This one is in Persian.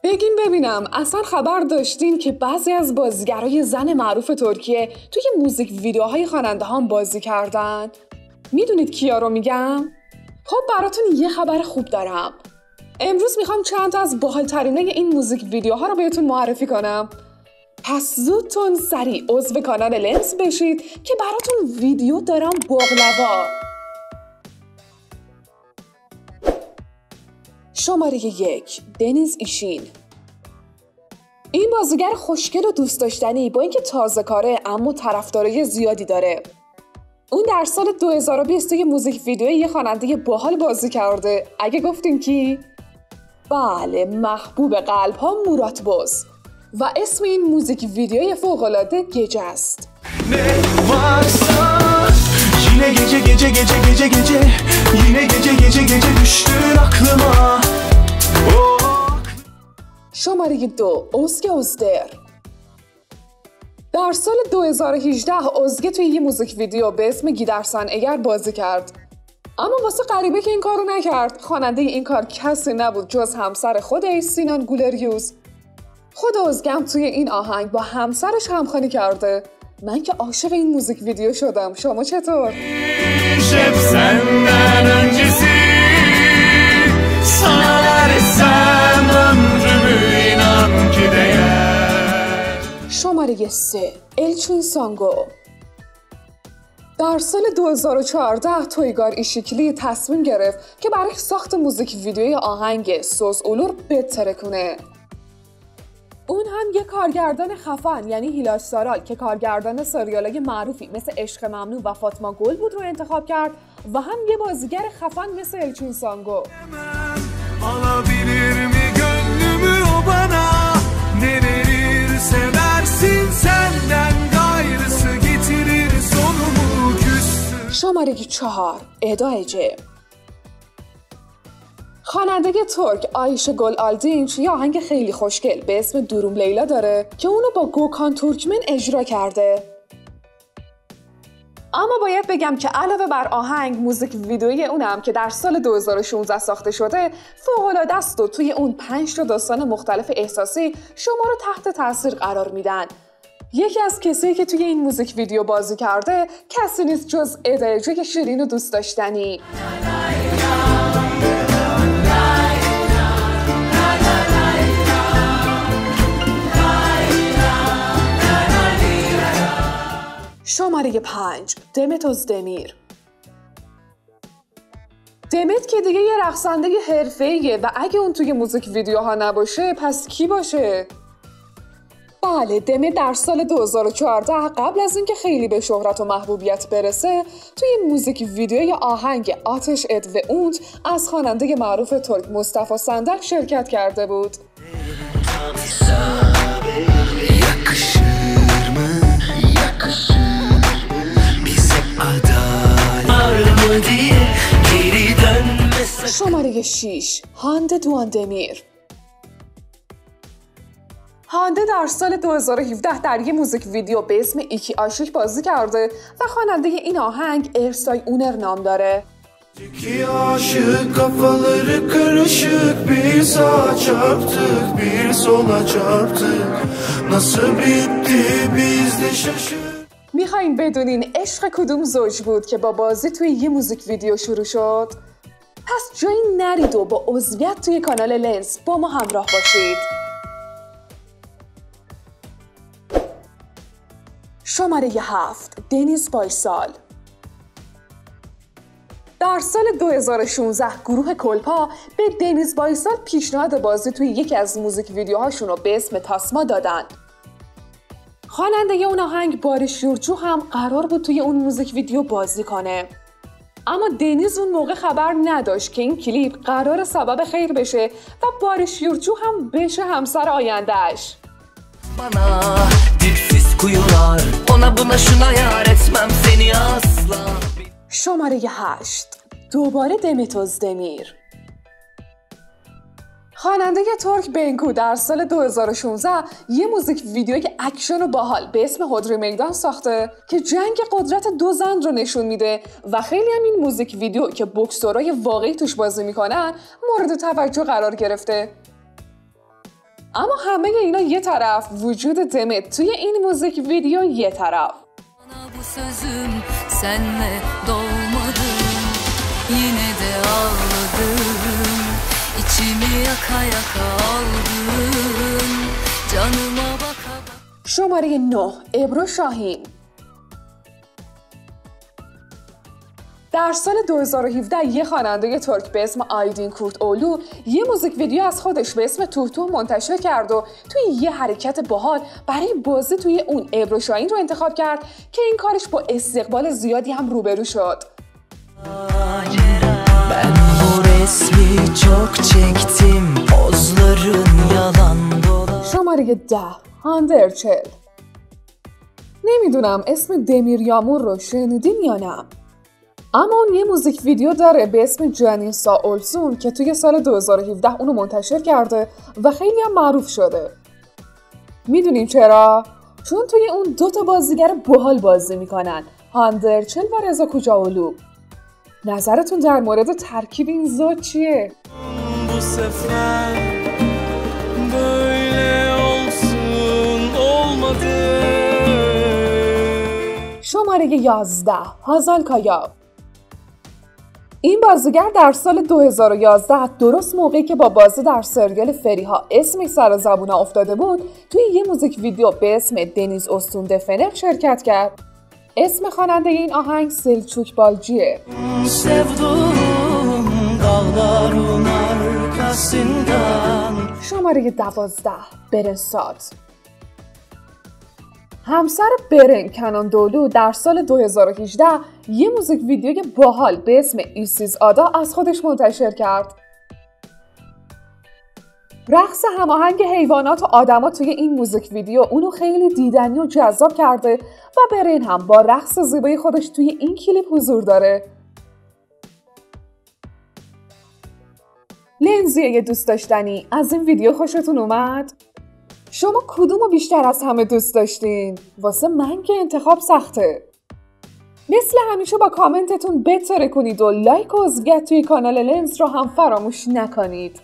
بگیم ببینم اصلا خبر داشتین که بعضی از بازیگرای زن معروف ترکیه توی موزیک ویدیوهای خواننده هم بازی کردن؟ میدونید کیا رو میگم؟ خب براتون یه خبر خوب دارم. امروز میخوام چند تا از باحال‌ترینای این موزیک ویدیوها رو بهتون معرفی کنم. پس زودتون سریع عضو کانال لنس بشید که براتون ویدیو دارم باقلوا. شماره 1 دنیز ایشین. این بازیگر خوشگل و دوست داشتنی با اینکه تازه کاره اما طرفدارای زیادی داره. اون در سال 2020 یه موزیک ویدیوی یه خواننده باحال بازی کرده. اگه گفتین کی؟ بله، محبوب قلب ها مراد باز. و اسم این موزیک ویدیوی فوق‌العاده گece است. Ne varsa yine gece yine gece düştün aklıma. شماره 2 ازگه اوزدر. در سال 2018 ازگه توی یه موزیک ویدیو به اسم گیدرسن اگر بازی کرد. اما واسه غریبه که این کارو نکرد. خواننده این کار کسی نبود جز همسر خودش، سینان گولریوز. خود ازگه هم توی این آهنگ با همسرش همخوانی کرده. من که عاشق این موزیک ویدیو شدم. شما چطور؟ شماره 3 الچین سانگو. در سال 2014 تویگار ایشیکلی تصمیم گرفت که برای ساخت موزیک ویدیوی آهنگ سوز اولور بتره کنه. اون هم یه کارگردان خفن یعنی هیلاش سارال که کارگردان سریالای معروفی مثل عشق ممنوع و فاطمه گل بود رو انتخاب کرد و هم یه بازیگر خفن مثل الچین سانگو. شماره 4 ادا اجه. خواننده ترک آیشه گل آلدینچ یه آهنگ خیلی خوشگل به اسم دوروم لیلا داره که اونو با گوکان تورکمن اجرا کرده. اما باید بگم که علاوه بر آهنگ، موزیک ویدیوی اونم که در سال 2016 ساخته شده فوق‌العاده است و توی اون 5 تا داستان مختلف احساسی شما رو تحت تاثیر قرار میدن. یکی از کسایی که توی این موزیک ویدیو بازی کرده کسی نیست جز ادا اجه شیرین و دوست داشتنی. شماره 5 دمت اوزدمیر. دمت که دیگه یه رقصنده حرفه‌ایه و اگه اون توی موزیک ویدیوها نباشه پس کی باشه؟ بله، دمت در سال 2014 قبل از اینکه خیلی به شهرت و محبوبیت برسه توی موزیک ویدیوی آهنگ آتش اد و اونت از خواننده معروف ترک مصطفی صندق شرکت کرده بود. شماره 6 هانده دواندمیر. هانده در سال 2017 در یک موزیک ویدیو به اسم ایکی aşık بازی کرده و خواننده این آهنگ ارسای اونر نام داره. İki aşık kafaları karışık bir sağa çarptık bir sola çarptık nasıl bitti biz de şaşırdık. میخواین بدونین عشق کدوم زوج بود که با بازی توی یه موزیک ویدیو شروع شد؟ پس جایی نرید و با عضویت توی کانال لنس با ما همراه باشید. شماره 7 دنیز بایسال. در سال 2016 گروه کلپا به دنیز بایسال پیشنهاد بازی توی یکی از موزیک ویدیوهاشون رو به اسم تاسما دادن. خواننده اون آهنگ بارش یورچو هم قرار بود توی اون موزیک ویدیو بازی کنه. اما دنیز اون موقع خبر نداشت که این کلیپ قرار سبب خیر بشه و بارش یورچو هم بشه همسر آیندهش. شماره 8 دوباره دمت اوزدمیر. خواننده ترک بنکو در سال 2016 یه موزیک ویدیوی اکشن و باحال به اسم هودری میدان ساخته که جنگ قدرت دو زن رو نشون میده و خیلی هم این موزیک ویدیو که بوکسورای واقعی توش بازی میکنن مورد توجه قرار گرفته. اما همه اینا یه طرف، وجود دمت توی این موزیک ویدیو یه طرف. Bu sözüm senle dolmadım, yine de ağladım, içimi yaka yaka aldın, canıma baka baka. شماره 9 ابرو شاهین. در سال 2017 یه خواننده ترک به اسم آیدین کورت اولو یه موزیک ویدیو از خودش به اسم توتو منتشر کرد و توی یه حرکت باحال برای بازی توی اون ابرو شاهین رو انتخاب کرد که این کارش با استقبال زیادی هم روبرو شد. Ben bu resmi çok çektim, pozların yalan dolan. شماره 10 هاندرچل. نمیدونم اسم دمیر یامور رو شنیدین یا نه، اما اون یه موزیک ویدیو داره به اسم جانیسا اولسون که توی سال 2017 اونو منتشر کرده و خیلی هم معروف شده. میدونیم چرا؟ چون توی اون 2 بازیگر باحال بازی میکنن، هاندرچل و رضا کوچاولو. نظرتون در مورد ترکیب این زوج چیه؟ Bu sefer böyle olsun olmadı. شماره 11 هازال کایا. این بازیگر در سال 2011 درست موقعی که با بازی در سریال فریها اسمش سر زبون افتاده بود توی یه موزیک ویدیو به اسم دنیز استون دفنق شرکت کرد. اسم خواننده این آهنگ سلچوک بالجیه. شماره 12 برنساد. همسر برن کناندولو در سال 2018 یه موزیک ویدیوی باحال به اسم ایسیز آدا از خودش منتشر کرد. رقص هماهنگ حیوانات و آدما توی این موزیک ویدیو اونو خیلی دیدنی و جذاب کرده و برن هم با رقص زیبای خودش توی این کلیپ حضور داره. لنزیه دوست داشتنی، از این ویدیو خوشتون اومد؟ شما کدومو بیشتر از همه دوست داشتین؟ واسه من که انتخاب سخته. مثل همیشه با کامنتتون بتره کنید و لایک و عضویت توی کانال لنز رو هم فراموش نکنید.